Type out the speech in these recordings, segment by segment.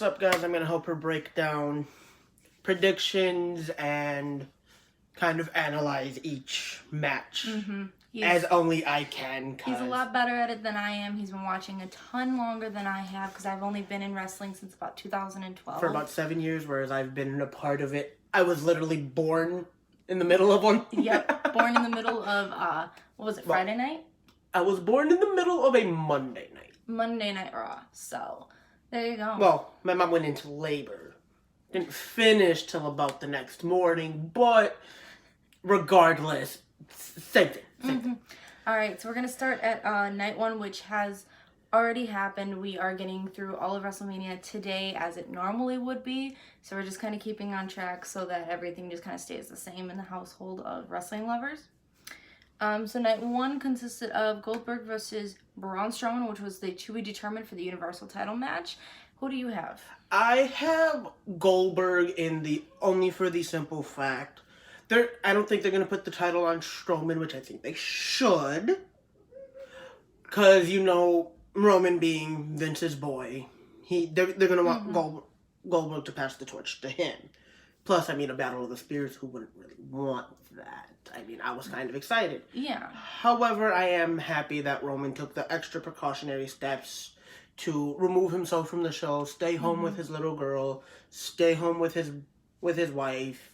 What's up, guys? I'm going to help her break down predictions and kind of analyze each match as only I can. He's a lot better at it than I am. He's been watching a ton longer than I have because I've only been in wrestling since about 2012. For about 7 years, whereas I've been a part of it. I was literally born in the middle of one. Yep, born in the middle of, what was it, Friday night? I was born in the middle of a Monday night. Monday Night Raw, so there you go. Well, my mom went into labor. Didn't finish till about the next morning, but regardless, same thing. All right, so we're going to start at night one, which has already happened. We are getting through all of WrestleMania today as it normally would be, so we're just kind of keeping on track so that everything just kind of stays the same in the household of wrestling lovers. So night one consisted of Goldberg versus Braun Strowman, which was the to be determined for the Universal title match. Who do you have? I have Goldberg only for the simple fact I don't think they're going to put the title on Strowman, which I think they should. Because, Roman being Vince's boy, they're going to want Goldberg to pass the torch to him. Plus, a Battle of the Spears, who wouldn't really want that? I was kind of excited. Yeah. However, I am happy that Roman took the extra precautionary steps to remove himself from the show, stay home with his little girl, stay home with his wife.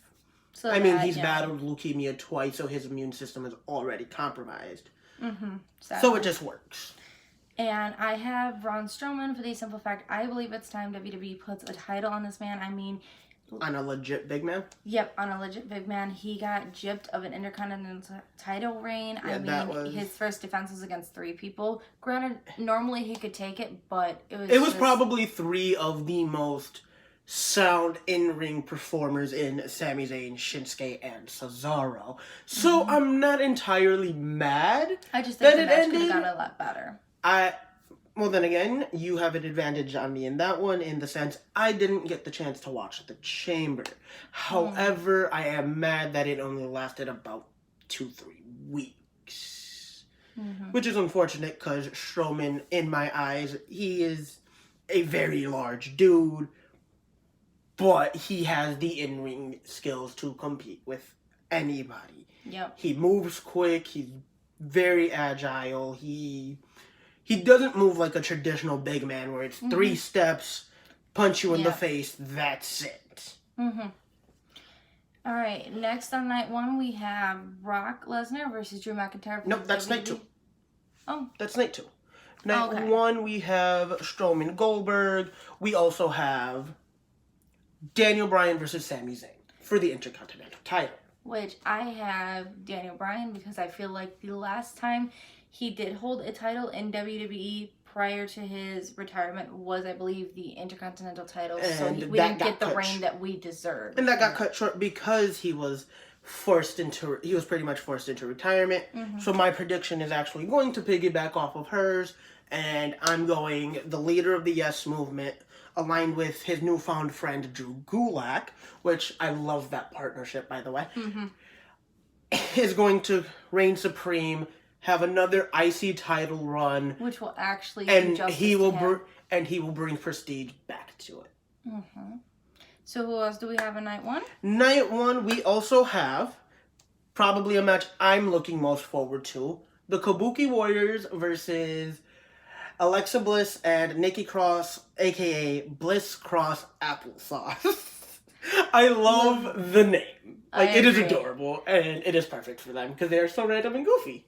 So he's battled leukemia twice, so his immune system is already compromised. So it just works. And I have Braun Strowman for the simple fact I believe it's time WWE puts a title on this man. On a legit big man? Yep, on a legit big man. He got gypped of an Intercontinental title reign. Yeah, his first defense was against 3 people. Granted, normally he could take it, but it was probably 3 of the most sound in-ring performers in Sami Zayn, Shinsuke, and Cesaro. So I'm not entirely mad. I just think the match could have gone a lot better. Well, then again, you have an advantage on me in that one, in the sense I didn't get the chance to watch the Chamber. However, I am mad that it only lasted about 2-3 weeks. Which is unfortunate, because Strowman, in my eyes, he is a very large dude, but he has the in-ring skills to compete with anybody. Yep. He moves quick, he's very agile, He doesn't move like a traditional big man where it's 3 steps, punch you in the face, that's it. All right, next on night one, we have Brock Lesnar versus Drew McIntyre. Nope, that's night 2. Oh. That's night 2. Night 1, we have Strowman Goldberg. We also have Daniel Bryan versus Sami Zayn for the Intercontinental title. Which I have Daniel Bryan because I feel like the last time he did hold a title in WWE prior to his retirement was, I believe, the Intercontinental title. So we didn't get the reign that we deserved. And that got cut short because he was pretty much forced into retirement. So my prediction is actually going to piggyback off of hers. And I'm going the leader of the Yes Movement, aligned with his newfound friend, Drew Gulak, which I love that partnership, by the way, is going to reign supreme, have another IC title run, which will actually and he will bring prestige back to it. So who else do we have in night 1? Night 1, we also have probably a match I'm looking most forward to: the Kabuki Warriors versus Alexa Bliss and Nikki Cross, aka Bliss Cross Applesauce. I love the name. It is adorable, and it is perfect for them because they are so random and goofy.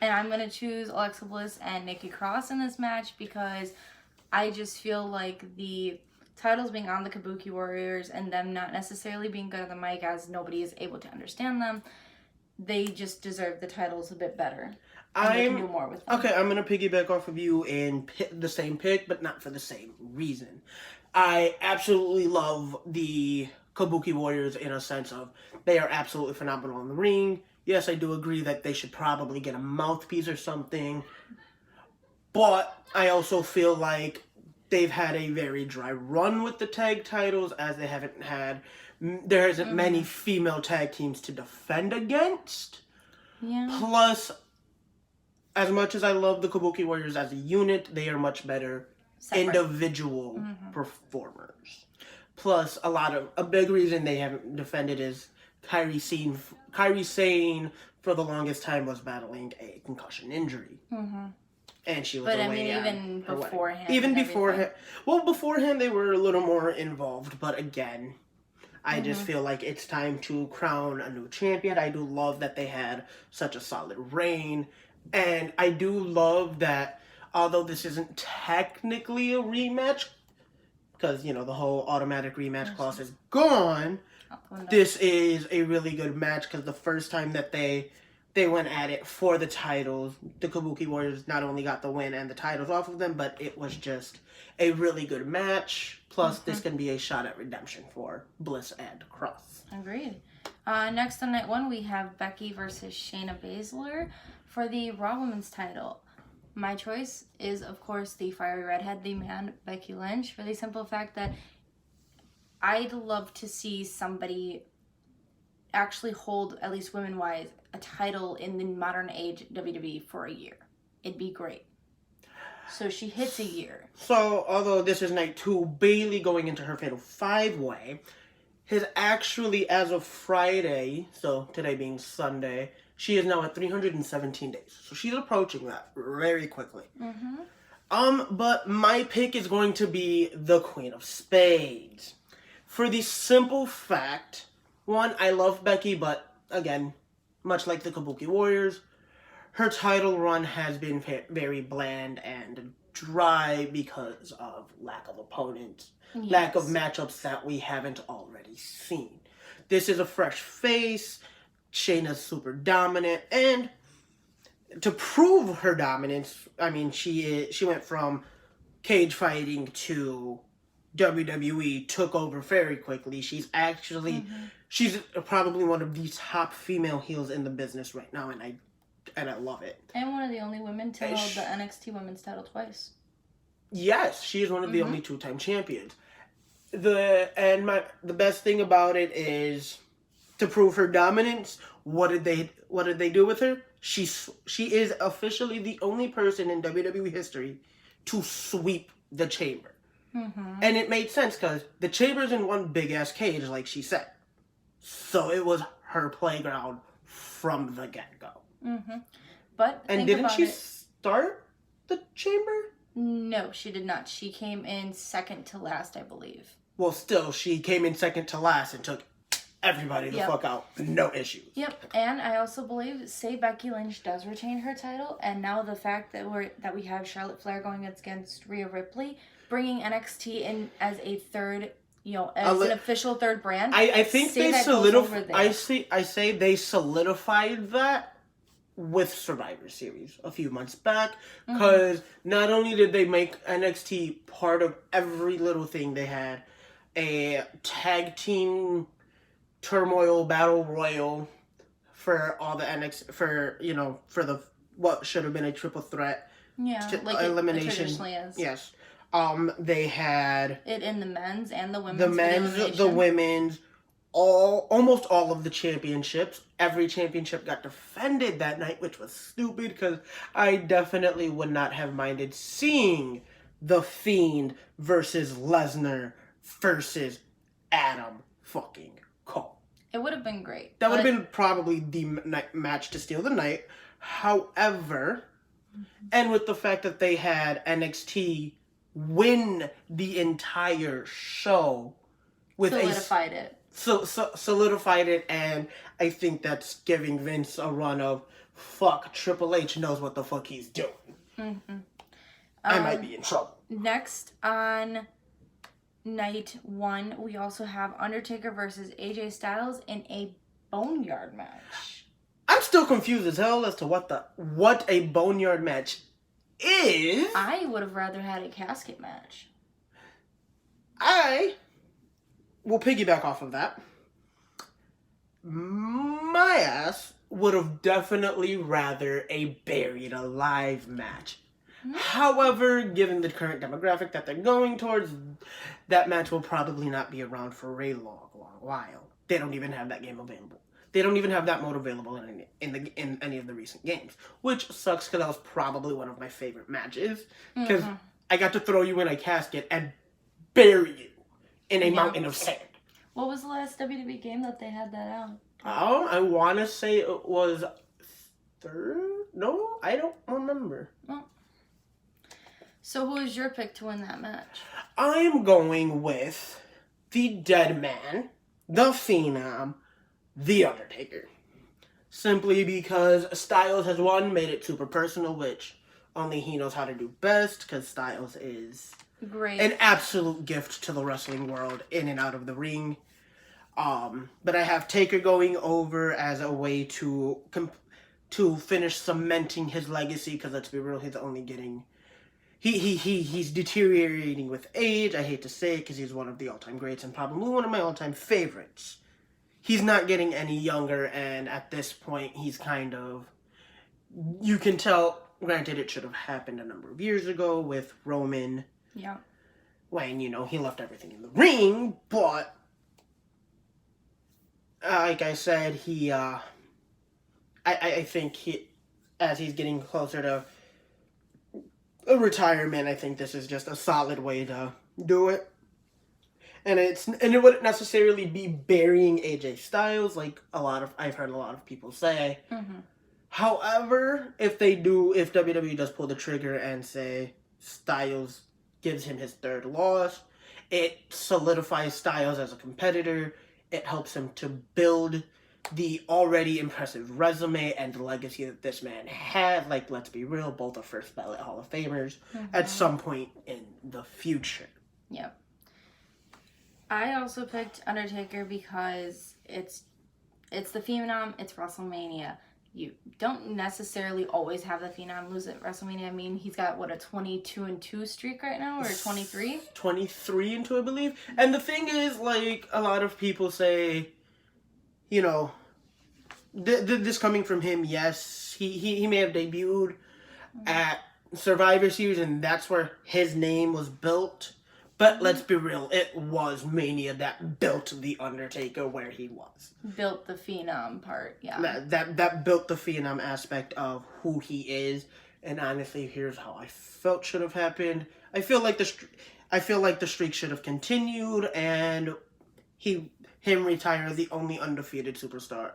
And I'm going to choose Alexa Bliss and Nikki Cross in this match because I just feel like the titles being on the Kabuki Warriors and them not necessarily being good on the mic as nobody is able to understand them, they just deserve the titles a bit better. They can do more with them. Okay, I'm going to piggyback off of you and the same pick, but not for the same reason. I absolutely love the Kabuki Warriors in a sense of they are absolutely phenomenal in the ring. Yes, I do agree that they should probably get a mouthpiece or something. But I also feel like they've had a very dry run with the tag titles, as there isn't many female tag teams to defend against. Yeah. Plus, as much as I love the Kabuki Warriors as a unit, they are much better individual performers. Plus, a big reason they haven't defended is Kyrie Sane for the longest time was battling a concussion injury. And she was But I away mean, on even her wedding. beforehand. Even beforehand. Well, beforehand they were a little more involved, but again, I just feel like it's time to crown a new champion. I do love that they had such a solid reign. And I do love that, although this isn't technically a rematch, because, you know, the whole automatic rematch clause is gone, this is a really good match, because the first time that they went at it for the titles, the Kabuki Warriors not only got the win and the titles off of them, but it was just a really good match. Plus, this can be a shot at redemption for Bliss and Cross. Agreed. Next on night 1, we have Becky versus Shayna Baszler for the Raw Women's title. My choice is, of course, the fiery redhead, the man, Becky Lynch, for the simple fact that I'd love to see somebody actually hold, at least women-wise, a title in the modern age WWE for a year. It'd be great. So she hits a year. So, although this is night 2, Bayley going into her fatal 5-way has actually, as of Friday, so today being Sunday, she is now at 317 days. So she's approaching that very quickly. But my pick is going to be the Queen of Spades. For the simple fact, one, I love Becky, but again, much like the Kabuki Warriors, her title run has been very bland and dry because of lack of opponents, lack of matchups that we haven't already seen. This is a fresh face. Shayna's super dominant, and to prove her dominance, I mean, she went from cage fighting to WWE, took over very quickly. She's actually she's probably one of the top female heels in the business right now, and I love it. And one of the only women to hold the NXT Women's title twice. Yes, she is one of the only 2-time champions. The best thing about it is, to prove her dominance, what did they do with her? She is officially the only person in WWE history to sweep the chamber. And it made sense because the chamber's in one big ass cage, like she said. So it was her playground from the get-go. But didn't she start the chamber? No, she did not. She came in second to last, I believe. Well, still, she came in second to last and took everybody the fuck out. No issues. Yep, and I also believe, say Becky Lynch does retain her title, and now the fact that we have Charlotte Flair going against Rhea Ripley, bringing NXT in as a third, as an official third brand. I think they solidified. I say they solidified that with Survivor Series a few months back, because not only did they make NXT part of every little thing, they had a tag team turmoil battle royal for all the for the what should have been a triple threat elimination. It traditionally is. Yes. They had it in the men's and the women's. The women's, almost all of the championships. Every championship got defended that night, which was stupid because I definitely would not have minded seeing The Fiend versus Lesnar versus Adam fucking Cole. It would have been great. That would have been probably the match to steal the night. However, and with the fact that they had NXT win the entire show with solidified it. Solidified it, and I think that's giving Vince a run of, fuck, Triple H knows what the fuck he's doing. I might be in trouble. Next on night 1, we also have Undertaker versus AJ Styles in a Boneyard match. I'm still confused as hell as to what a Boneyard match is. I would have rather had a casket match. I will piggyback off of that. My ass would have definitely rather a buried alive match. However, given the current demographic that they're going towards, that match will probably not be around for a long while. They don't even have that game available. They don't even have that mode available in any of the recent games, which sucks because that was probably one of my favorite matches. Because I got to throw you in a casket and bury you in a mountain of sand. What was the last WWE game that they had that out? I want to say it was third? No, I don't remember. Well, so who is your pick to win that match? I am going with the Dead Man, the Phenom, the Undertaker. Simply because Styles has won, made it super personal, which only he knows how to do best, because Styles is Great. an absolute gift to the wrestling world in and out of the ring. But I have Taker going over as a way to finish cementing his legacy, because let's be real, he's only getting... He's deteriorating with age. I hate to say it, because he's one of the all-time greats and probably one of my all-time favorites. He's not getting any younger, and at this point, he's kind of... You can tell, granted, it should have happened a number of years ago with Roman. Yeah. When, he left everything in the ring, but... like I said, I think as he's getting closer to a retirement, I think this is just a solid way to do it. And it wouldn't necessarily be burying AJ Styles like I've heard a lot of people say. Mm-hmm. However, if WWE does pull the trigger and say Styles gives him his third loss, it solidifies Styles as a competitor. It helps him to build the already impressive resume and legacy that this man had. Like, let's be real, both are first ballot Hall of Famers at some point in the future. Yep. I also picked Undertaker because it's the Phenom, it's WrestleMania. You don't necessarily always have the Phenom lose at WrestleMania. I mean, he's got, what, a 22-2 streak right now, or 23? 23 and 2, I believe. And the thing is, like, a lot of people say, this coming from him, yes, he may have debuted at Survivor Series, and that's where his name was built. But let's be real, it was Mania that built The Undertaker where he was. Built the Phenom part, yeah. That built the Phenom aspect of who he is. And honestly, here's how I felt should have happened. I feel like the streak should have continued, and him retire the only undefeated superstar,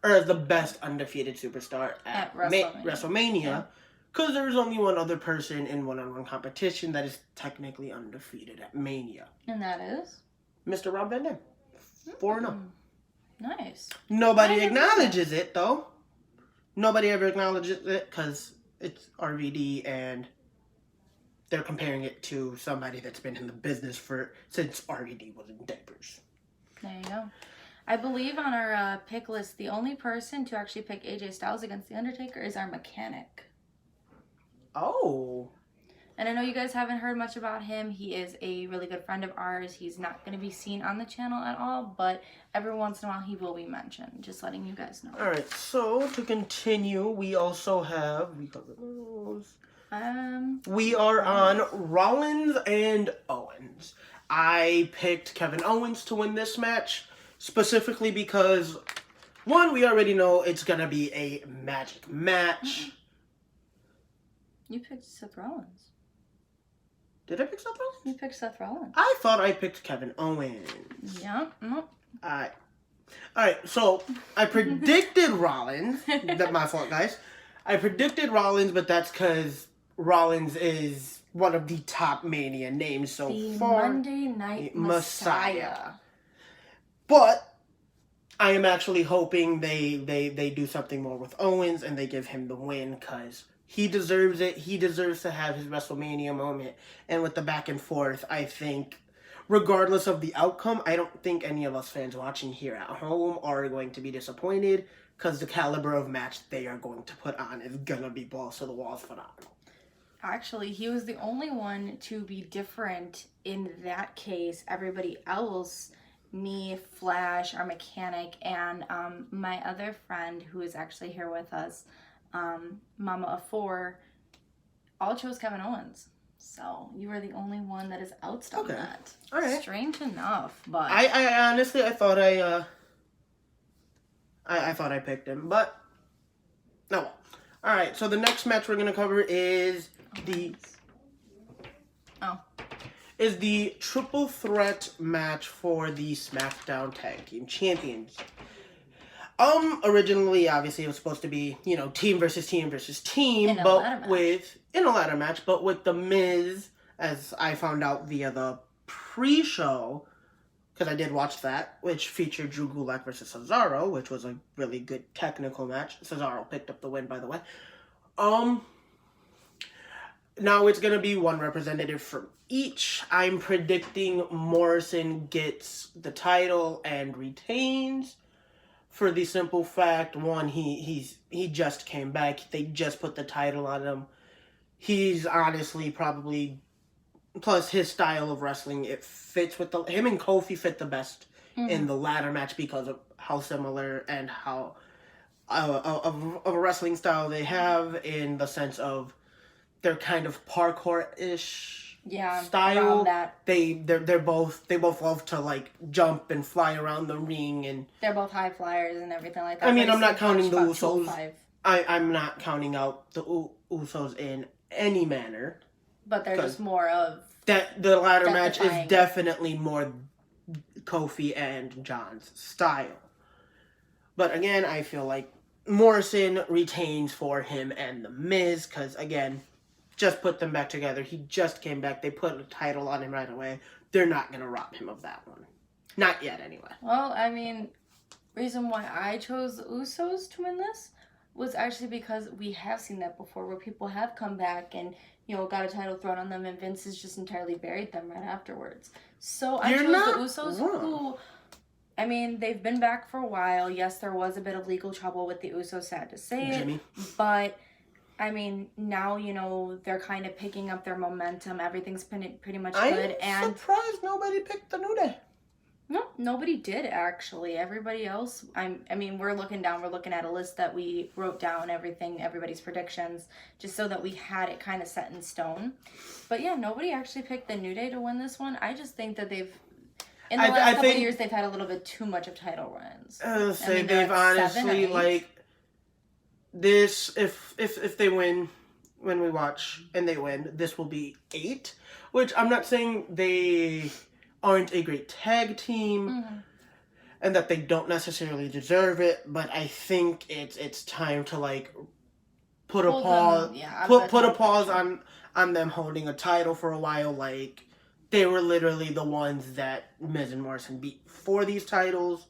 or the best undefeated superstar at WrestleMania. Yeah. Because there's only one other person in one-on-one competition that is technically undefeated at Mania. And that is? Mr. Rob Van Dam. 4-0. Nice. Nobody acknowledges it, though. Nobody ever acknowledges it because it's RVD, and they're comparing it to somebody that's been in the business since RVD was in diapers. There you go. I believe on our pick list, the only person to actually pick AJ Styles against The Undertaker is our mechanic. Oh. And I know you guys haven't heard much about him. He is a really good friend of ours. He's not going to be seen on the channel at all, but every once in a while he will be mentioned. Just letting you guys know. Alright, so to continue, we also have... we are on Rollins and Owens. I picked Kevin Owens to win this match, specifically because, one, we already know it's going to be a magic match. You picked Seth Rollins. Did I pick Seth Rollins? You picked Seth Rollins. I thought I picked Kevin Owens. Yeah. Nope. Alright, so I predicted Rollins. That's my fault, guys. I predicted Rollins, but that's because Rollins is one of the top Mania names so far. The Monday Night Messiah. But I am actually hoping they do something more with Owens and they give him the win, because he deserves it. He deserves to have his WrestleMania moment. And with the back and forth, I think, regardless of the outcome, I don't think any of us fans watching here at home are going to be disappointed, because the caliber of match they are going to put on is going to be balls to the walls phenomenal. Actually, he was the only one to be different in that case. Everybody else, me, Flash, our mechanic, and my other friend who is actually here with us, Mama of 4, all chose Kevin Owens. So you were the only one that is outstanding that. All right. Strange enough, but I honestly I thought I picked him, but no. All right. So the next match we're gonna cover is is the triple threat match for the SmackDown Tag Team Champions. Originally, obviously, it was supposed to be, team versus team versus team, In a ladder match, but with The Miz, as I found out via the pre-show, because I did watch that, which featured Drew Gulak versus Cesaro, which was a really good technical match. Cesaro picked up the win, by the way. Now it's going to be one representative from each. I'm predicting Morrison gets the title and retains. For the simple fact, one, he just came back. They just put the title on him. He's honestly probably, plus his style of wrestling, it fits with him and Kofi fit the best in the ladder match because of how similar and how of a wrestling style they have, in the sense of they're kind of parkour-ish style. They both love to like jump and fly around the ring, and they're both high flyers and everything like that. I mean, I'm not counting the Usos. I'm not counting out the Usos in any manner. But they're just more of that. The ladder match is definitely more Kofi and John's style. But again, I feel like Morrison retains for him and The Miz, because again, just put them back together. He just came back. They put a title on him right away. They're not going to rob him of that one. Not yet, anyway. Well, I mean, reason why I chose the Usos to win this was actually because we have seen that before, where people have come back and, got a title thrown on them, and Vince has just entirely buried them right afterwards. So I chose the Usos, who, I mean, they've been back for a while. Yes, there was a bit of legal trouble with the Usos, sad to say it. But I mean, now, they're kind of picking up their momentum. Everything's been pretty much good. I'm surprised nobody picked the New Day. No, nobody did, actually. Everybody else, we're looking at a list that we wrote down, everybody's predictions, just so that we had it kind of set in stone. But yeah, nobody actually picked the New Day to win this one. I just think that in the last couple of years, they've had a little bit too much of title runs. They've honestly, like, this, if they win, when we watch and they win, this will be 8, which I'm not saying they aren't a great tag team and that they don't necessarily deserve it, but I think it's time to like put a pause on them holding a title for a while. Like, they were literally the ones that Miz and Morrison beat for these titles,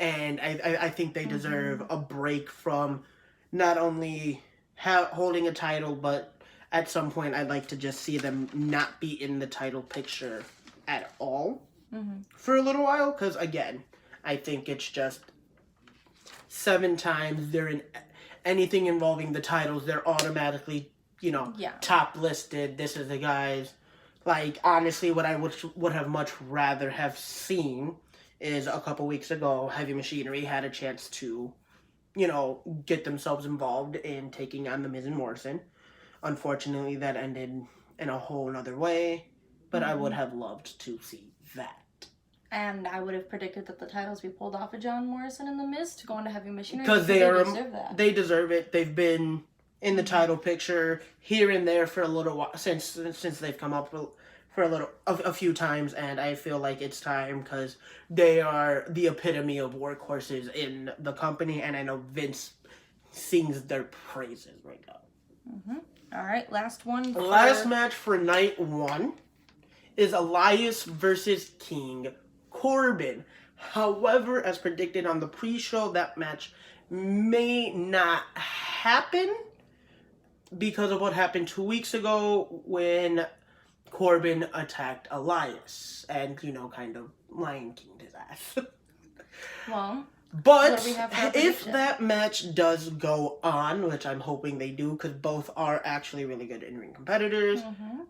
and I think they deserve a break from not only holding a title, but at some point I'd like to just see them not be in the title picture at all for a little while, because again, I think it's just 7 times they're in anything involving the titles, they're automatically, top listed. This is the guys. Like, honestly, what I would have much rather have seen is a couple weeks ago, Heavy Machinery had a chance to, get themselves involved in taking on The Miz and Morrison. Unfortunately, that ended in a whole nother way, but I would have loved to see that. And I would have predicted that the titles be pulled off of John Morrison and The Miz to go into Heavy Machinery, because they deserve that. They deserve it. They've been in the title picture here and there for a little while, since they've come up for a few times, and I feel like it's time, because they are the epitome of workhorses in the company, and I know Vince sings their praises right now. All right, last one. Last match for night 1 is Elias versus King Corbin. However, as predicted on the pre-show, that match may not happen because of what happened 2 weeks ago when Corbin attacked Elias and, kind of Lion King'd his ass. Well, but if that match does go on, which I'm hoping they do, because both are actually really good in-ring competitors,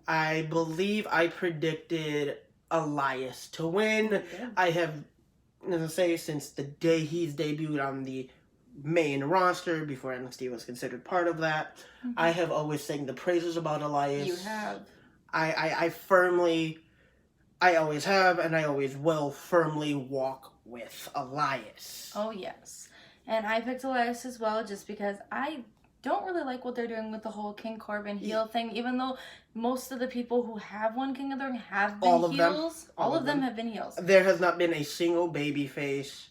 I believe I predicted Elias to win. I have, as I say, since the day he's debuted on the main roster, before NXT was considered part of that, I have always sang the praises about Elias. You have. I always have, and I always will firmly walk with Elias. Oh, yes. And I picked Elias as well, just because I don't really like what they're doing with the whole King Corbin heel thing, even though most of the people who have won King of the Ring have been heels. All of them have been heels. There has not been a single babyface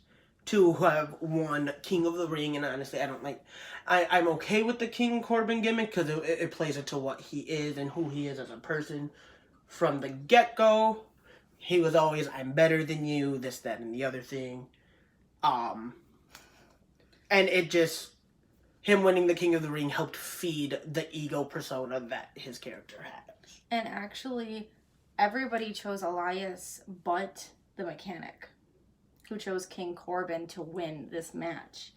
to have won King of the Ring, and honestly, I don't like... I'm okay with the King Corbin gimmick because it plays into what he is and who he is as a person. From the get-go, he was always, I'm better than you, this, that, and the other thing. And it just... Him winning the King of the Ring helped feed the ego persona that his character has. And actually, everybody chose Elias but the Mechanic, who chose King Corbin to win this match.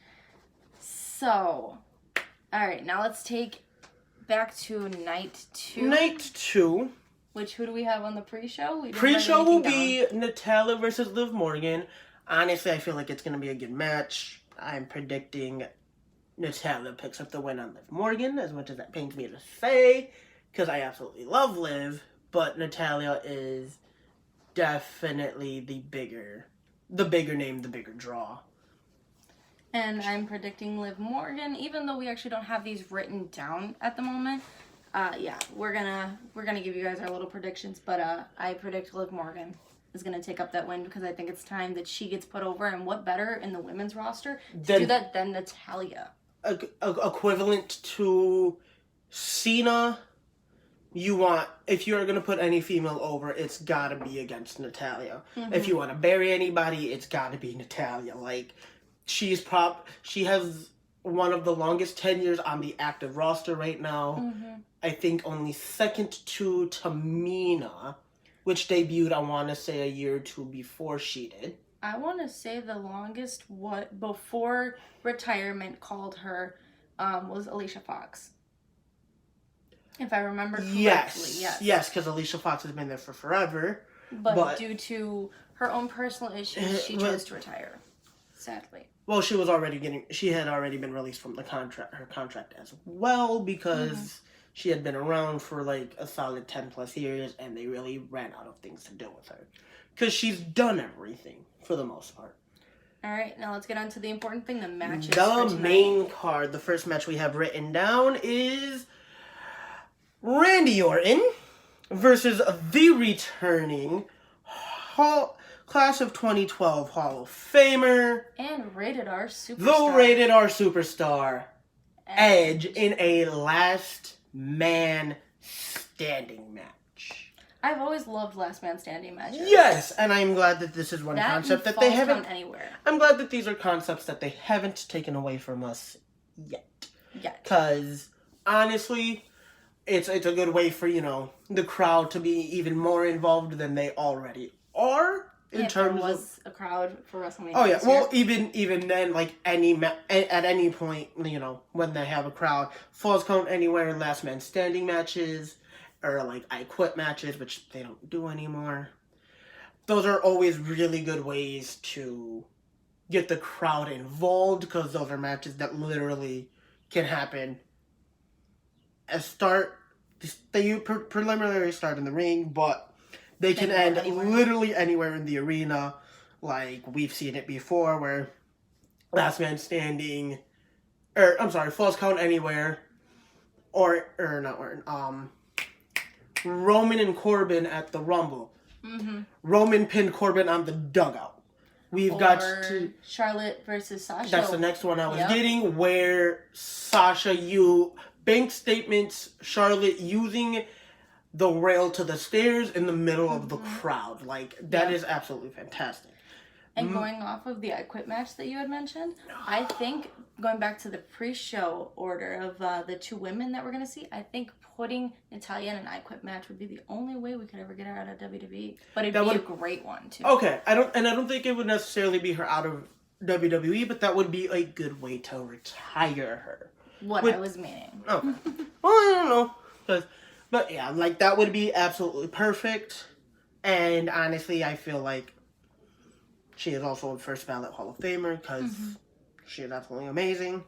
So, alright, now let's take back to night 2. Night 2. Which, who do we have on the pre-show? Pre-show will be Natalia versus Liv Morgan. Honestly, I feel like it's going to be a good match. I'm predicting Natalia picks up the win on Liv Morgan, as much as that pains me to say, because I absolutely love Liv, but Natalia is definitely the bigger name, the bigger draw. And I'm predicting Liv Morgan, even though we actually don't have these written down at the moment. Yeah, we're gonna give you guys our little predictions, but I predict Liv Morgan is gonna take up that win because I think it's time that she gets put over, and what better in the women's roster to do that than Natalia? Equivalent to Cena. If you're gonna put any female over, it's gotta be against Natalia. Mm-hmm. If you want to bury anybody, it's gotta be Natalia. Like, she has one of the longest tenures on the active roster right now. Mm-hmm. I think only second to Tamina, which debuted, I want to say, a year or two before she did. I want to say the longest before retirement called her was Alicia Fox. If I remember correctly, yes, because Alicia Fox has been there for forever. But due to her own personal issues, she chose to retire. Sadly. Well, she had already been released from her contract as well, because she had been around for like a solid 10 plus years, and they really ran out of things to do with her. Because she's done everything, for the most part. Alright, now let's get on to the important thing, the matches. The main card, the first match we have written down is Randy Orton versus the returning Class of 2012 Hall of Famer. And Rated R Superstar. The Rated R Superstar, Edge, in a last man standing match. I've always loved last man standing matches. Yes, and I'm glad that this is one concept that they haven't... anywhere. I'm glad that these are concepts that they haven't taken away from us yet. Because, honestly, it's a good way for, the crowd to be even more involved than they already are. In terms of a crowd for WrestleMania. Oh yeah, well even then, like at any point, when they have a crowd, Falls Count Anywhere, Last Man Standing matches, or like I Quit matches, which they don't do anymore. Those are always really good ways to get the crowd involved, because those are matches that literally can happen. They preliminary start in the ring, but they can end literally anywhere in the arena. Like, we've seen it before, where Last Man Standing, Falls Count Anywhere, Roman and Corbin at the Rumble. Mm-hmm. Roman pinned Corbin on the dugout. We've got Charlotte versus Sasha. That's the next one I was getting, where Sasha, bank statements, Charlotte using the rail to the stairs in the middle of the crowd. Like, that is absolutely fantastic. And going off of the I Quit match that you had mentioned, I think, going back to the pre-show order of the two women that we're going to see, I think putting Natalia in an I Quit match would be the only way we could ever get her out of WWE. But it'd be a great one, too. Okay, I don't think it would necessarily be her out of WWE, but that would be a good way to retire her. I was meaning. Okay. Well, I don't know. But yeah, like, that would be absolutely perfect. And honestly, I feel like she is also a first ballot Hall of Famer, because she is absolutely amazing.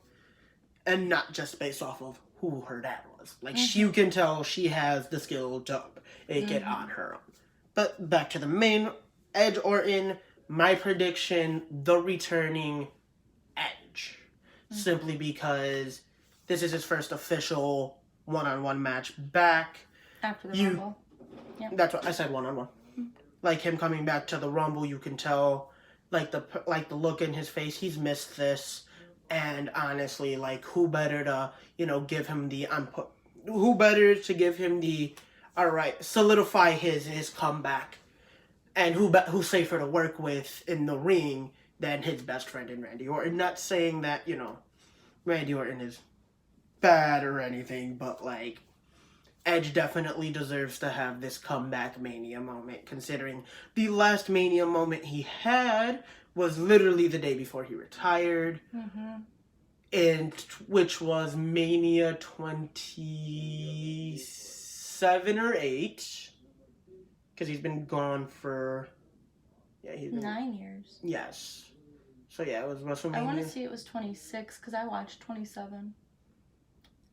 And not just based off of who her dad was. Like, you can tell she has the skill to make it on her own. But back to the main, Edge Orton, my prediction, the returning Edge. Simply because this is his first official one-on-one match back. After the Rumble. Yeah. That's what I said, one-on-one. Like him coming back to the Rumble, you can tell, like the look in his face. He's missed this, and honestly, like who better to give him the who better to give him the all right, solidify his comeback, and who's safer to work with in the ring than his best friend in Randy Orton. Not saying that Randy Orton is bad or anything, but like Edge definitely deserves to have this comeback Mania moment, considering the last Mania moment he had was literally the day before he retired, and which was Mania 27 or 8, because he's been gone for 9 years. Yes, so yeah, it was WrestleMania. I want to see it was 26 because I watched 27.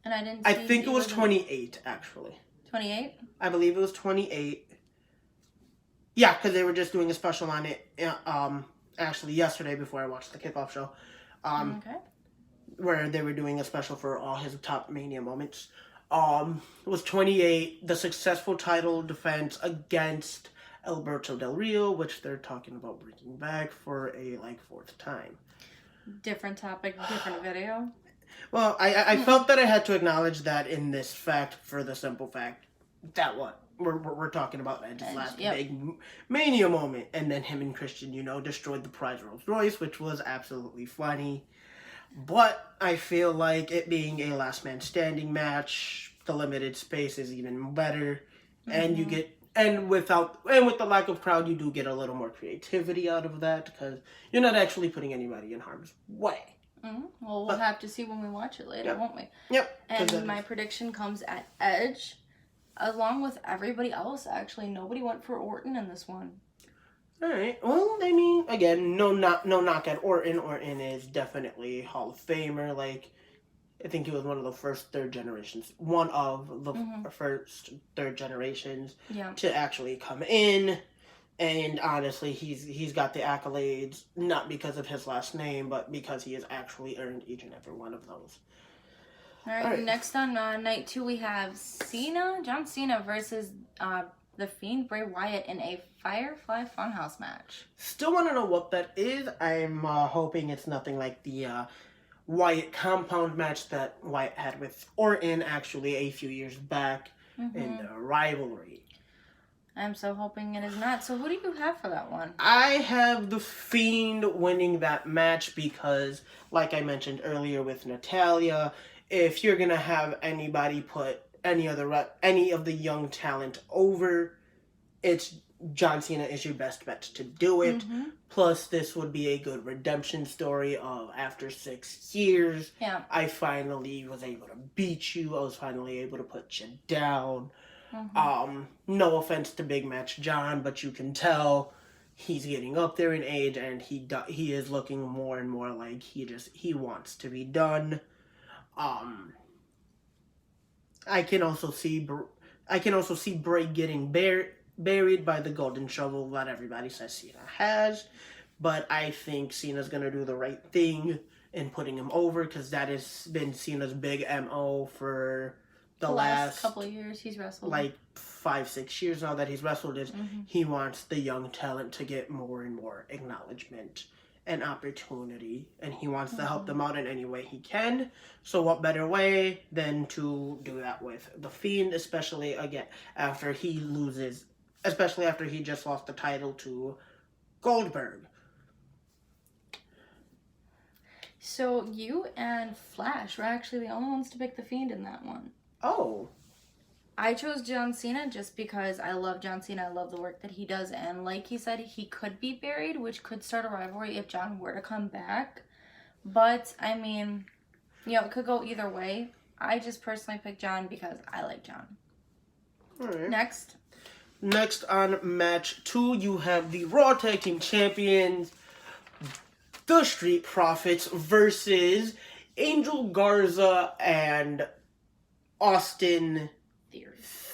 And I didn't. I think it was 28, actually. 28? I believe it was 28. Yeah, because they were just doing a special on it. Actually, yesterday before I watched the kickoff show. Okay. Where they were doing a special for all his top Mania moments. It was 28. The successful title defense against Alberto Del Rio, which they're talking about bringing back for a 4th time. Different topic, different video. Well, I felt that I had to acknowledge that in this fact, for the simple fact that we're talking about Edge's last big Mania moment, and then him and Christian, destroyed the prize Rolls Royce, which was absolutely funny. But I feel like it being a last man standing match, the limited space is even better, and you get with the lack of crowd, you do get a little more creativity out of that because you're not actually putting anybody in harm's way. Well, we'll have to see when we watch it later, won't we? Yep. And my prediction comes at Edge, along with everybody else. Actually, nobody went for Orton in this one. All right. Well, I mean, again, no knock at Orton. Orton is definitely a Hall of Famer. Like, I think he was one of the first third generations to actually come in. And honestly, he's got the accolades not because of his last name, but because he has actually earned each and every one of those. All right. Next on night 2, we have John Cena versus the Fiend Bray Wyatt in a Firefly Funhouse match. Still want to know what that is. I'm hoping it's nothing like the Wyatt compound match that Wyatt had with Orton actually a few years back in the rivalry. I'm so hoping it is not. So who do you have for that one? I have the Fiend winning that match because, like I mentioned earlier with Natalya, if you're gonna have anybody put any of the young talent over, it's John Cena is your best bet to do it. Plus, this would be a good redemption story of after 6 years. Yeah. I finally was able to beat you. I was finally able to put you down. No offense to Big Match John, but you can tell he's getting up there in age, and he is looking more and more like he wants to be done. I can also see Bray getting buried by the golden shovel that everybody says Cena has, but I think Cena's gonna do the right thing in putting him over because that has been Cena's big MO for the last couple of years he's wrestled. 5-6 years now that he's wrestled is he wants the young talent to get more and more acknowledgement and opportunity, and he wants to help them out in any way he can. So what better way than to do that with the Fiend, especially after he just lost the title to Goldberg. So you and Flash were actually the only ones to pick the Fiend in that one. Oh. I chose John Cena just because I love John Cena. I love the work that he does. And like he said, he could be buried, which could start a rivalry if John were to come back. But, I mean, it could go either way. I just personally picked John because I like John. All right. Next on match 2, you have the Raw Tag Team Champions, the Street Profits, versus Angel Garza and Austin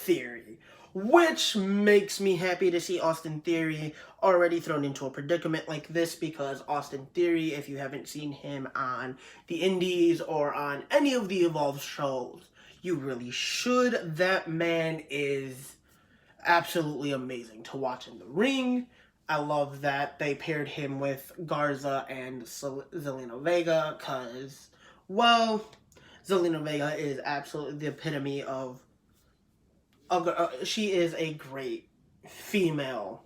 Theory. which makes me happy to see Austin Theory already thrown into a predicament like this, because Austin Theory, if you haven't seen him on the Indies or on any of the Evolve shows, you really should. That man is absolutely amazing to watch in the ring. I love that they paired him with Garza and Zelina Vega, because, well, Zelina Vega is absolutely the epitome of... she is a great female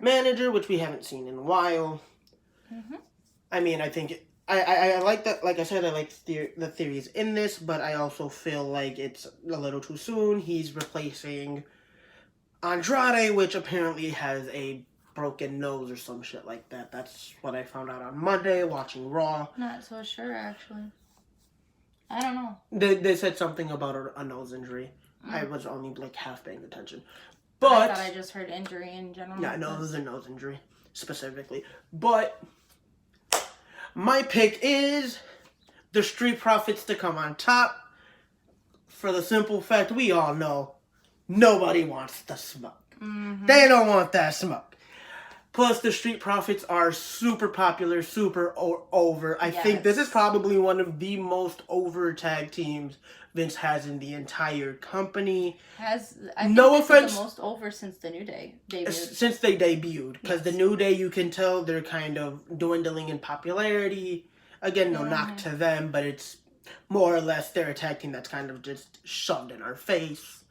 manager, which we haven't seen in a while. I mean, I think... I like that. Like I said, I like the theories in this, but I also feel like it's a little too soon. He's replacing Andrade, which apparently has a broken nose or some shit like that. That's what I found out on Monday watching Raw. Not so sure, actually. I don't know. They said something about a nose injury. I was only like half paying attention. But I thought I just heard injury in general. Yeah, no, it was a nose injury specifically. But my pick is the Street Profits to come on top, for the simple fact we all know nobody wants the smoke. They don't want that smoke. Plus, the Street Profits are super popular, super over. I think this is probably one of the most over tag teams Vince has in the entire company. I think no this offense, is the most over since the New Day debuted. Since they debuted, because the New Day, you can tell they're kind of dwindling in popularity. Again, no knock to them, but it's more or less they're a tag team that's kind of just shoved in our face.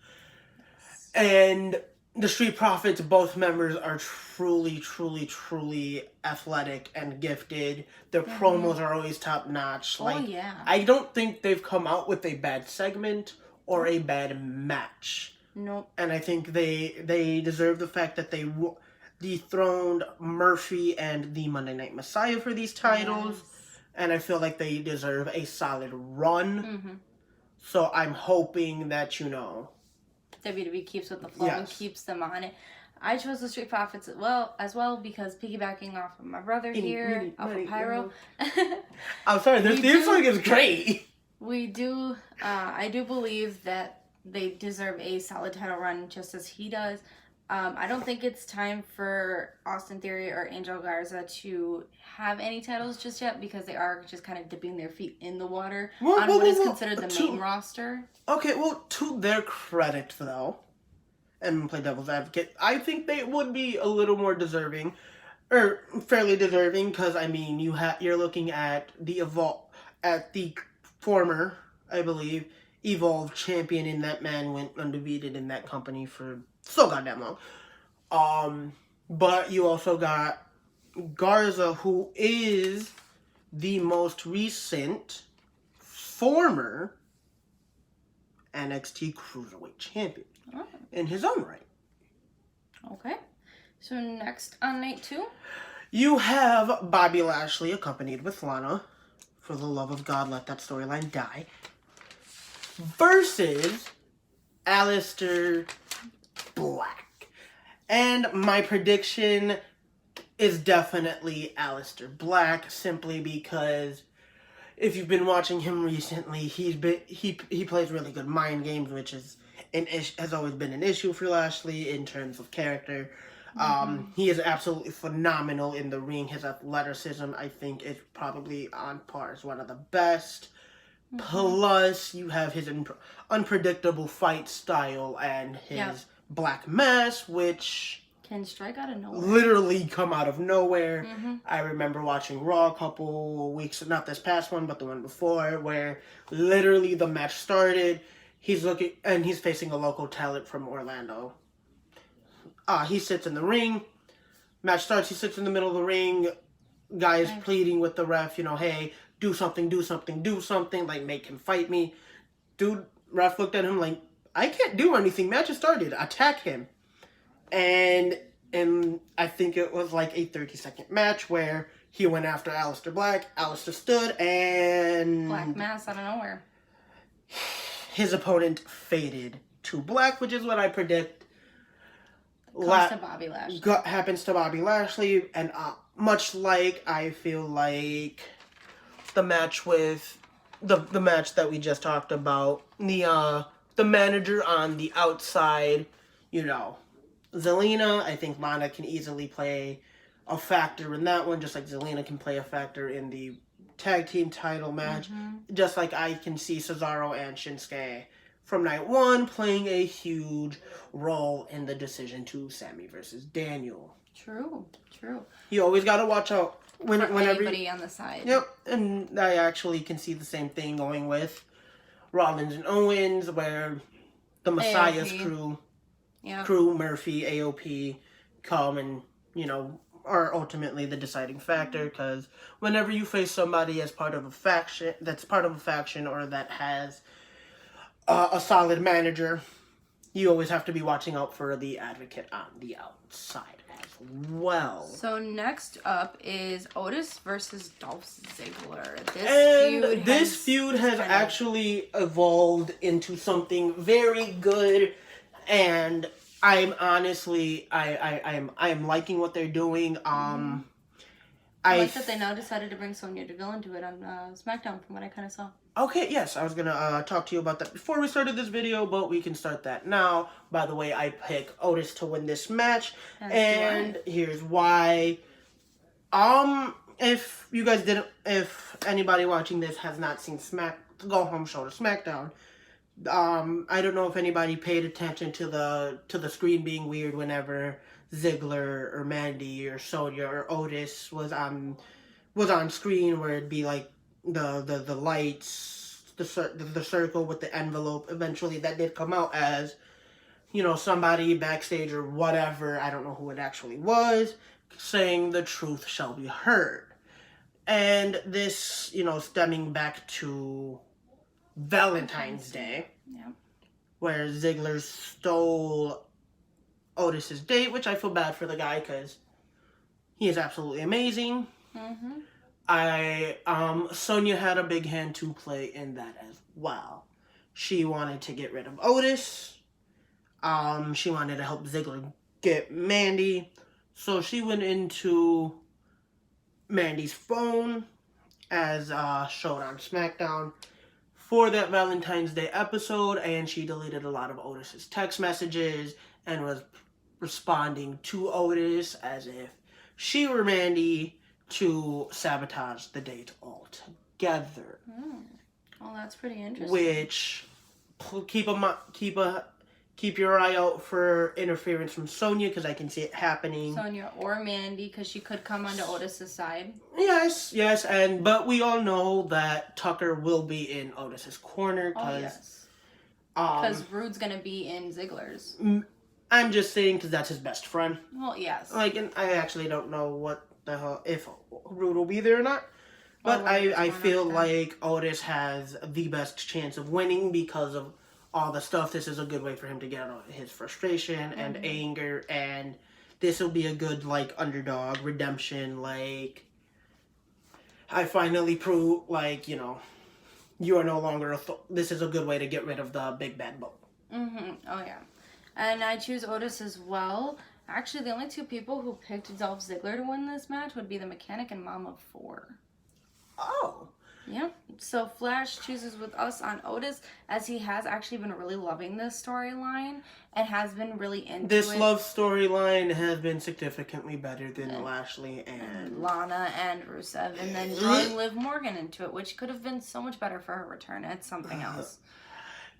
And the Street Profits, both members are truly, truly, truly athletic and gifted. Their promos are always top notch. I don't think they've come out with a bad segment or a bad match. Nope. And I think they deserve the fact that they dethroned Murphy and the Monday Night Messiah for these titles. Yes. And I feel like they deserve a solid run. So I'm hoping that, WWE keeps with the flow and keeps them on it. I chose the Street Profits as well because piggybacking off of my brother here, off of Pyro. I'm sorry, their theme song is great. We do. I do believe that they deserve a solid title run just as he does. I don't think it's time for Austin Theory or Angel Garza to have any titles just yet because they are just kind of dipping their feet in the water on what is considered the main roster. Okay, well, to their credit, though, and play devil's advocate, I think they would be a little more deserving, or fairly deserving, because, I mean, you're looking at the former, I believe, Evolve champion, and that man went undefeated in that company for so goddamn long. But you also got Garza, who is the most recent former NXT Cruiserweight Champion in his own right. Okay. So next on night 2? You have Bobby Lashley accompanied with Lana. For the love of God, let that storyline die. Versus Aleister Black. And my prediction is definitely Aleister Black, simply because if you've been watching him recently, he plays really good mind games, which is has always been an issue for Lashley in terms of character. He is absolutely phenomenal in the ring. His athleticism, I think, is probably on par as one of the best. Plus, you have his unpredictable fight style and his black mass, which can strike out of nowhere. Literally come out of nowhere. I remember watching Raw a couple weeks, not this past one, but the one before, where literally the match started. He's looking, and he's facing a local talent from Orlando. He sits in the ring. Match starts, he sits in the middle of the ring. Guy is pleading with the ref, hey, do something, like make him fight me. Dude, ref looked at him like, I can't do anything. Match has started. Attack him. And I think it was like a 30-second match where he went after Aleister Black. Aleister stood and... Black mass out of nowhere. His opponent faded to black, which is what I predict. To Bobby Lashley. Happens to Bobby Lashley. And much like I feel like the match with... The match that we just talked about, the the manager on the outside, you know, Zelina. I think Lana can easily play a factor in that one, just like Zelina can play a factor in the tag team title match. Just like I can see Cesaro and Shinsuke from night one playing a huge role in the decision to Sammy versus Daniel. True. You always got to watch out whenever anybody on the side. Yep, and I actually can see the same thing going with Rollins and Owens, where the Messiah's crew, Murphy, AOP, come and, you know, are ultimately the deciding factor, because whenever you face somebody as part of a faction, or that has a solid manager, you always have to be watching out for the advocate on the outside as well. So next up is Otis versus Dolph Ziggler. This feud has actually evolved into something very good, and I'm honestly, I'm liking what they're doing. I like that they now decided to bring Sonya Deville into it on SmackDown, from what I kind of saw. Okay, yes, I was gonna talk to you about that before we started this video, but we can start that now. By the way, I pick Otis to win this match, and here's why. If anybody watching this has not seen Go Home Show to SmackDown, I don't know if anybody paid attention to the screen being weird whenever Ziggler or Mandy or Sonya or Otis was on screen, where it'd be like the lights, the circle with the envelope. Eventually that did come out as, you know, somebody backstage or whatever, I don't know who it actually was, saying the truth shall be heard. And this, you know, stemming back to Valentine's Day, where Ziggler stole Otis's date, which I feel bad for the guy because he is absolutely amazing. Sonya had a big hand to play in that as well. She wanted to get rid of Otis. She wanted to help Ziggler get Mandy. So she went into Mandy's phone, as showed on SmackDown, for that Valentine's Day episode, and she deleted a lot of Otis's text messages and was responding to Otis as if she were Mandy, to sabotage the date altogether. Well, that's pretty interesting. Which, keep your eye out for interference from Sonya, because I can see it happening. Sonya or Mandy, because she could come onto Otis's side. Yes, but we all know that Tucker will be in Otis's corner, because Rude's gonna be in Ziggler's. I'm just saying because that's his best friend. Well, yes. Like, and I actually don't know what the hell, if Rude will be there or not. But I feel like Otis has the best chance of winning because of all the stuff. This is a good way for him to get out his frustration and anger, and this will be a good, like, underdog redemption. Like, I finally prove, like, you know, you are no longer this is a good way to get rid of the big bad bull. Oh yeah. And I choose Otis as well. Actually, the only two people who picked Dolph Ziggler to win this match would be the Mechanic and Mom of Four. Oh. Yep. So Flash chooses with us on Otis, as he has actually been really loving this storyline and has been really into this love storyline has been significantly better than Lashley and Lana and Rusev, and then drawing Liv Morgan into it, which could have been so much better for her return. It's something else.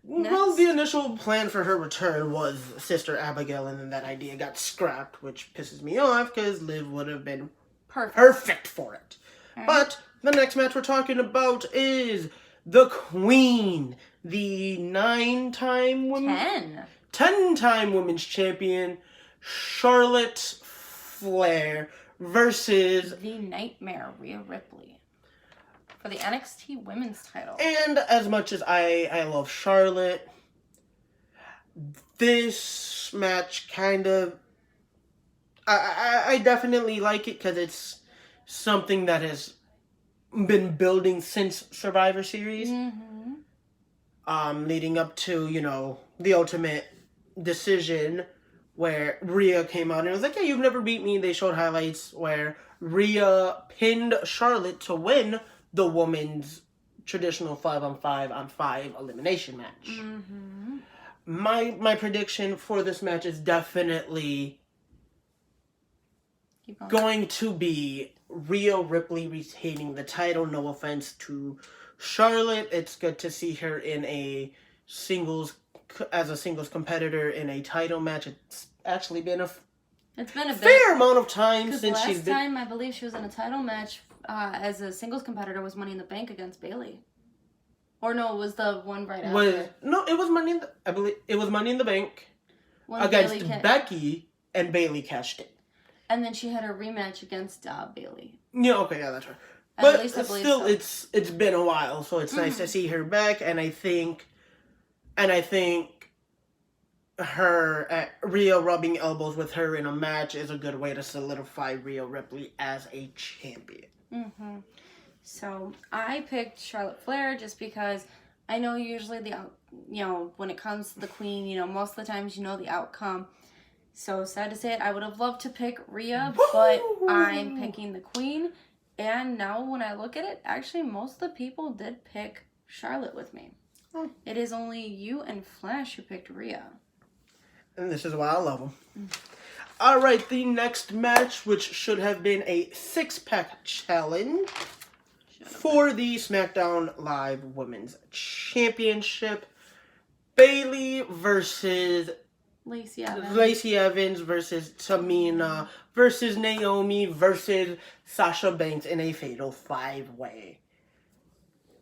Well, the initial plan for her return was Sister Abigail, and then that idea got scrapped, which pisses me off because Liv would have been perfect for it. But the next match we're talking about is the Queen, the 10-time women's champion, Charlotte Flair, versus the Nightmare, Rhea Ripley, for the NXT Women's title. And as much as I love Charlotte, this match kind of, I definitely like it because it's something that has been building since Survivor Series. Leading up to, you know, the Ultimate Decision, where Rhea came out and was like, hey, you've never beat me. They showed highlights where Rhea pinned Charlotte to win the women's traditional 5-on-5-on-5 elimination match. my prediction for this match is definitely going to be Rhea Ripley retaining the title. No offense to Charlotte. It's good to see her in a singles competitor in a title match. It's actually been a fair amount of time since she's been. Last time I believe she was in a title match as a singles competitor was Money in the Bank against Bayley. Or no, it was the one right after. No, it was Money in the. I believe it was Money in the Bank against Becky, and Bayley cashed it. And then she had a rematch against Bayley. Yeah, okay, yeah, that's right. But still, so. It's been a while, so it's nice to see her back, and I think her Rhea rubbing elbows with her in a match is a good way to solidify Rhea Ripley as a champion. Mm-hmm. So I picked Charlotte Flair just because I know usually when it comes to the Queen, most of the times the outcome. So sad to say it, I would have loved to pick Rhea, but I'm picking the Queen. And now when I look at it, actually most of the people did pick Charlotte with me. It is only you and Flash who picked Rhea. And this is why I love them. Alright, the next match, which should have been a 6-pack challenge for the SmackDown Live Women's Championship. Bayley versus Lacey Evans versus Tamina versus Naomi versus Sasha Banks in a fatal 5-way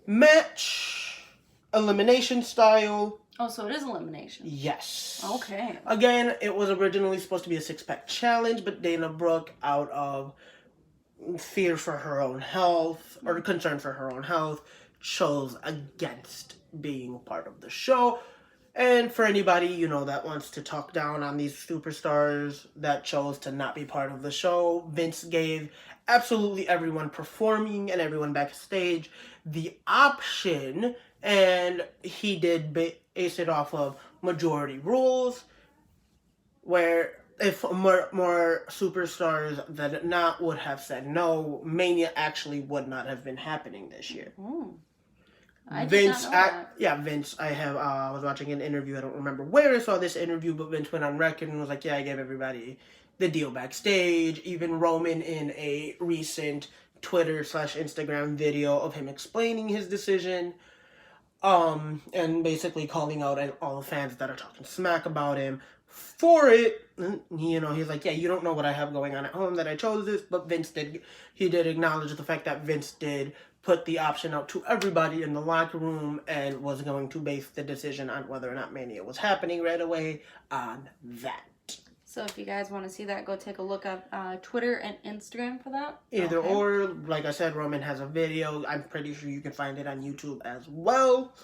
match. Elimination style. Oh, so it is elimination. Yes. Okay. Again, it was originally supposed to be a 6-pack challenge, but Dana Brooke, out of fear for her own health, or concern for her own health, chose against being part of the show. And for anybody, that wants to talk down on these superstars that chose to not be part of the show, Vince gave absolutely everyone performing and everyone backstage the option, and he did base it off of majority rules, where if more superstars than not would have said no, Mania actually would not have been happening this year. I did not know that. Vince, I was watching an interview, I don't remember where I saw this interview, but Vince went on record and was like, I gave everybody the deal backstage. Even Roman, in a recent Twitter/Instagram video of him explaining his decision, and basically calling out all the fans that are talking smack about him for it. He's like, you don't know what I have going on at home that I chose this, but he did acknowledge the fact that Vince did put the option out to everybody in the locker room and was going to base the decision on whether or not Mania was happening right away on that. So if you guys want to see that, go take a look at Twitter and Instagram for that. Either or, like I said, Roman has a video. I'm pretty sure you can find it on YouTube as well.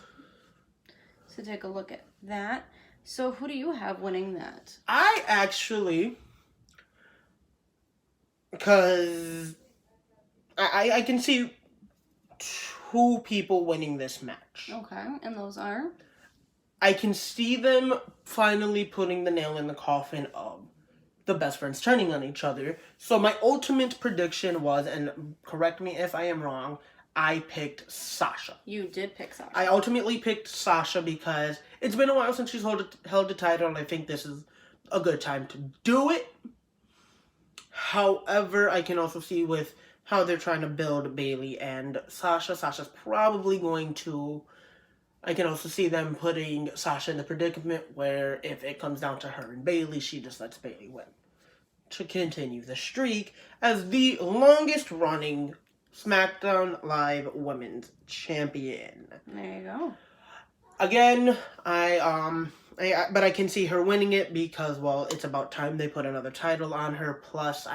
So take a look at that. So who do you have winning that? I actually, because I can see 2 people winning this match. Okay, and those are? I can see them finally putting the nail in the coffin of the best friends turning on each other. So my ultimate prediction was, and correct me if I am wrong, I picked Sasha. You did pick Sasha. I ultimately picked Sasha because it's been a while since she's held the title, and I think this is a good time to do it. However, I can also see with how they're trying to build Bayley and Sasha. Sasha's probably going to... I can also see them putting Sasha in the predicament where if it comes down to her and Bayley, she just lets Bayley win to continue the streak as the longest running SmackDown Live Women's Champion. There you go. Again, but I can see her winning it because, well, it's about time they put another title on her. Plus,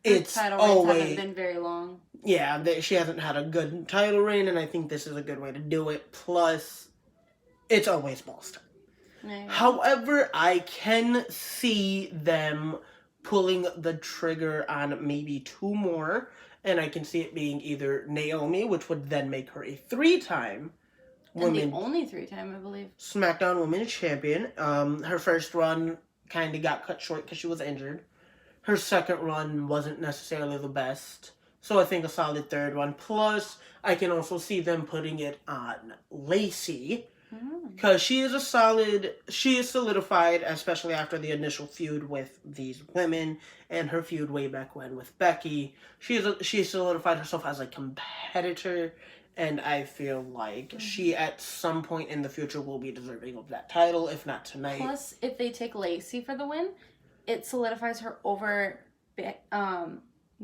it's title always haven't been very long. Yeah, she hasn't had a good title reign, and I think this is a good way to do it. Plus, it's always balls time. However, I can see them pulling the trigger on maybe 2 more, and I can see it being either Naomi, which would then make her a 3-time the only 3-time, I believe, SmackDown Women's Champion. Her first run kind of got cut short because she was injured. Her second run wasn't necessarily the best. So I think a solid 3rd one. Plus, I can also see them putting it on Lacey Because she is solidified, especially after the initial feud with these women and her feud way back when with Becky. She solidified herself as a competitor, and I feel like she at some point in the future will be deserving of that title, if not tonight. Plus, if they take Lacey for the win, it solidifies her over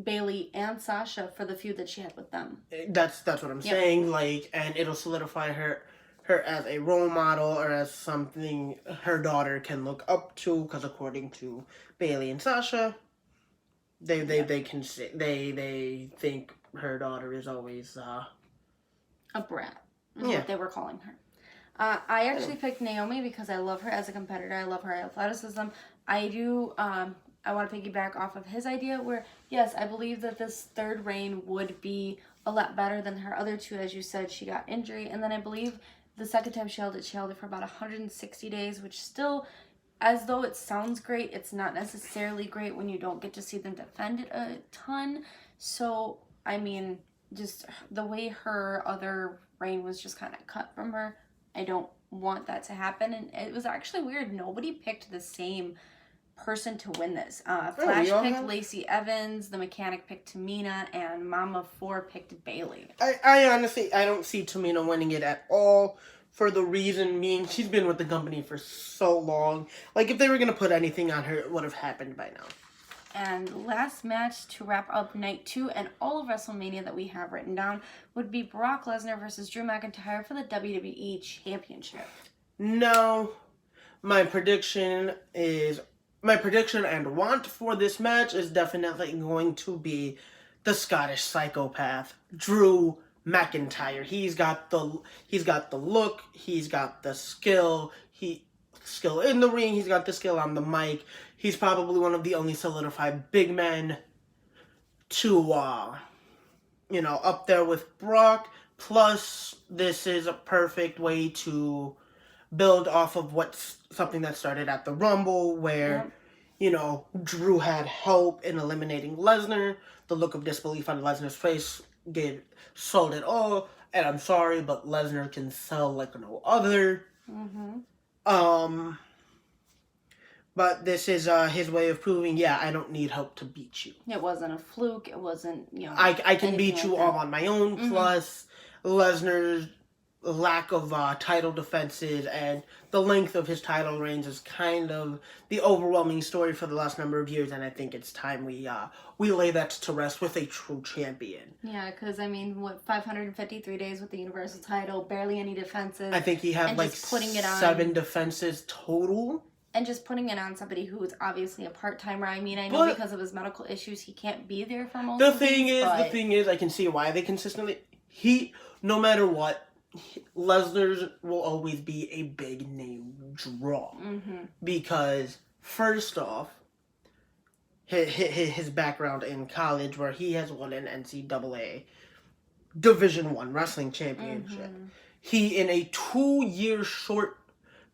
Bailey and Sasha for the feud that she had with them. That's what I'm saying. Like, and it'll solidify her as a role model or as something her daughter can look up to. Because according to Bailey and Sasha, they think her daughter is always a brat. Is what they were calling her. I actually picked Naomi because I love her as a competitor. I love her athleticism. I do. I want to piggyback off of his idea where, yes, I believe that this third reign would be a lot better than her other two. As you said, she got injury. And then I believe the second time she held it for about 160 days, which still, as though it sounds great, it's not necessarily great when you don't get to see them defend it a ton. So, I mean, just the way her other reign was just kind of cut from her, I don't want that to happen. And it was actually weird. Nobody picked the same person to win this. Flash picked Lacey Evans, the mechanic picked Tamina, and Mama 4 picked Bailey. I honestly, I don't see Tamina winning it at all, for the reason being she's been with the company for so long. Like, if they were going to put anything on her, it would have happened by now. And last match to wrap up night 2 and all of WrestleMania that we have written down would be Brock Lesnar versus Drew McIntyre for the WWE Championship. No, my prediction and want for this match is definitely going to be the Scottish psychopath, Drew McIntyre. He's got the look, he's got the skill, skill in the ring, he's got the skill on the mic. He's probably one of the only solidified big men to up there with Brock. Plus, this is a perfect way to build off of something that started at the Rumble, where, Drew had help in eliminating Lesnar. The look of disbelief on Lesnar's face sold it all. And I'm sorry, but Lesnar can sell like no other. But this is his way of proving, I don't need help to beat you. It wasn't a fluke. It wasn't, I can beat you all on my own. Plus, Lesnar's lack of title defenses and the length of his title reigns is kind of the overwhelming story for the last number of years, and I think it's time we lay that to rest with a true champion. Yeah, because 553 days with the Universal title, barely any defenses. I think he had like 7 defenses total. And just putting it on somebody who is obviously a part-timer. I mean, I know because of his medical issues, he can't be there for most of these. The thing is, I can see why they consistently... no matter what, Lesnar will always be a big name draw. Because, first off, his background in college, where he has won an NCAA Division I Wrestling Championship. He, in a 2-year short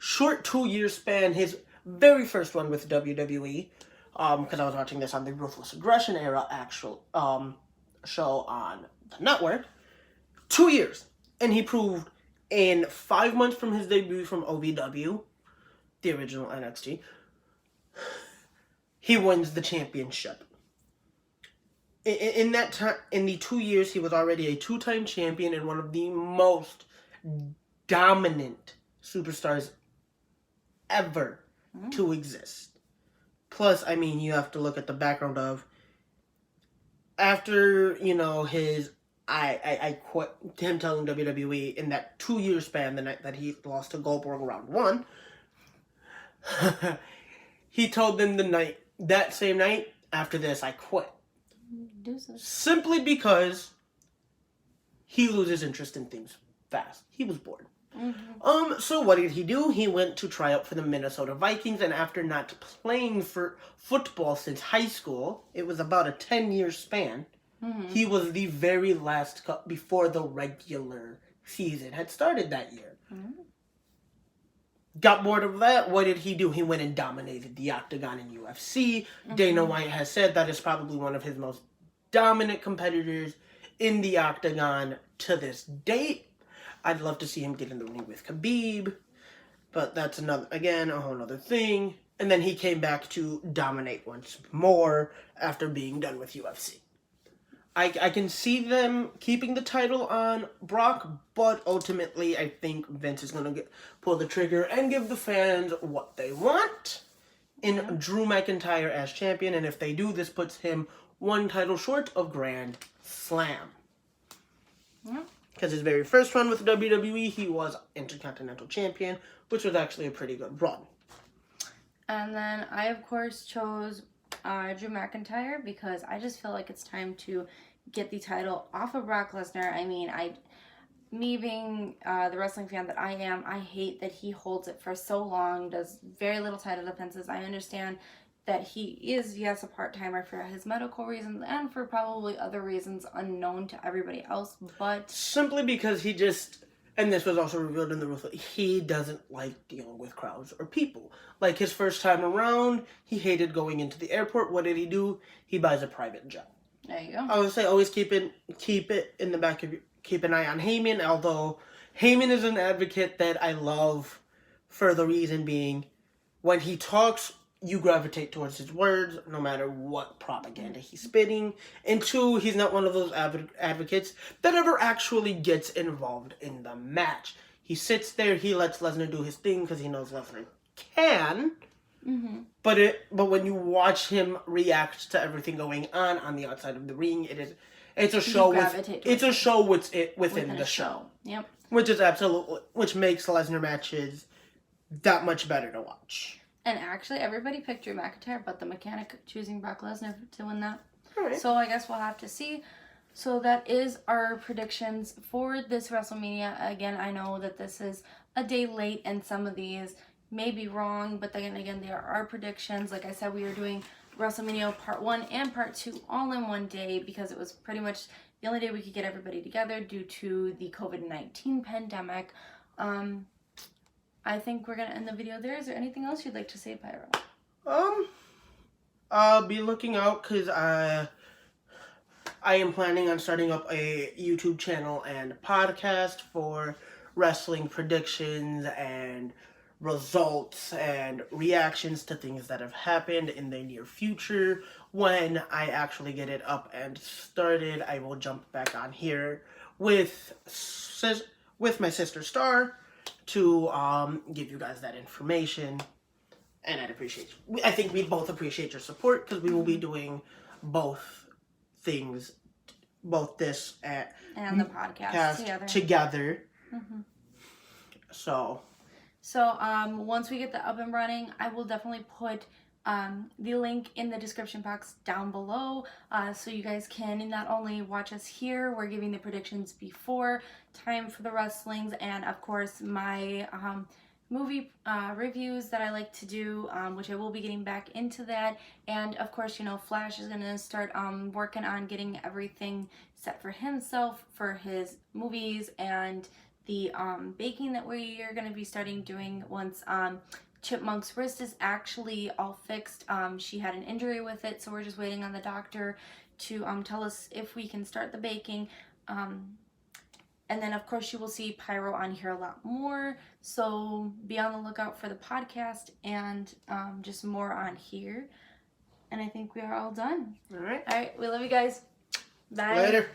2-year span, his very first one with WWE, because I was watching this on the Ruthless Aggression Era show on the network, 2 years. And he proved in 5 months from his debut from OVW, the original NXT, he wins the championship. In that time, in the 2 years, he was already a 2-time champion and one of the most dominant superstars ever to exist. Plus, I mean, you have to look at the background of after, his I quit him telling WWE in that 2-year span, the night that he lost to Goldberg round 1, he told them that same night, after this, I quit. Simply because he loses interest in things fast. He was bored. So what did he do? He went to try out for the Minnesota Vikings, and after not playing for football since high school, it was about a 10-year span, he was the very last cut before the regular season had started that year. Got bored of that. What did he do? He went and dominated the Octagon in UFC. Dana White has said that is probably one of his most dominant competitors in the Octagon to this date. I'd love to see him get in the ring with Khabib, but that's a whole other thing. And then he came back to dominate once more after being done with UFC. I can see them keeping the title on Brock, but ultimately I think Vince is going to pull the trigger and give the fans what they want in Drew McIntyre as champion. And if they do, this puts him one title short of Grand Slam. Because his very first run with WWE, he was Intercontinental Champion, which was actually a pretty good run. And then I, of course, chose Drew McIntyre because I just feel like it's time to get the title off of Brock Lesnar. I mean, me being the wrestling fan that I am, I hate that he holds it for so long, does very little title defenses. I understand that he is, yes, a part-timer for his medical reasons and for probably other reasons unknown to everybody else, but... Simply because he just... And this was also revealed in the rule. He doesn't like dealing with crowds or people. Like, his first time around, he hated going into the airport. What did he do? He buys a private jet. There you go. I would say always keep it in the back of your... Keep an eye on Heyman, although Heyman is an advocate that I love for the reason being when he talks, you gravitate towards his words no matter what propaganda he's spitting. And two, he's not one of those advocates that ever actually gets involved in the match. He sits there, he lets Lesnar do his thing because he knows Lesnar can. Mm-hmm. But when you watch him react to everything going on the outside of the ring, it's a show within the show. Yep. Which makes Lesnar matches that much better to watch. And actually, everybody picked Drew McIntyre, but the mechanic choosing Brock Lesnar to win that. All right. So I guess we'll have to see. So that is our predictions for this WrestleMania. Again, I know that this is a day late, and some of these may be wrong, but then again, they are our predictions. Like I said, we are doing WrestleMania Part 1 and Part 2 all in one day because it was pretty much the only day we could get everybody together due to the COVID-19 pandemic. I think we're going to end the video there. Is there anything else you'd like to say, Pyro? I'll be looking out because I am planning on starting up a YouTube channel and podcast for wrestling predictions and results and reactions to things that have happened in the near future. When I actually get it up and started, I will jump back on here with my sister Star to give you guys that information, and I'd appreciate you. I think we both appreciate your support because we will be doing both things, both this and the podcast together. Mm-hmm. So once we get that up and running, I will definitely put the link in the description box down below so you guys can not only watch us here, we're giving the predictions before time for the wrestlings, and of course my movie reviews that I like to do, which I will be getting back into that. And of course, you know, Flash is going to start working on getting everything set for himself for his movies, and the baking that we are going to be starting doing once Chipmunk's wrist is actually all fixed. She had an injury with it, so we're just waiting on the doctor to tell us if we can start the baking. And then, of course, you will see Pyro on here a lot more. So be on the lookout for the podcast and just more on here. And I think we are all done. All right. All right. We love you guys. Bye. Later.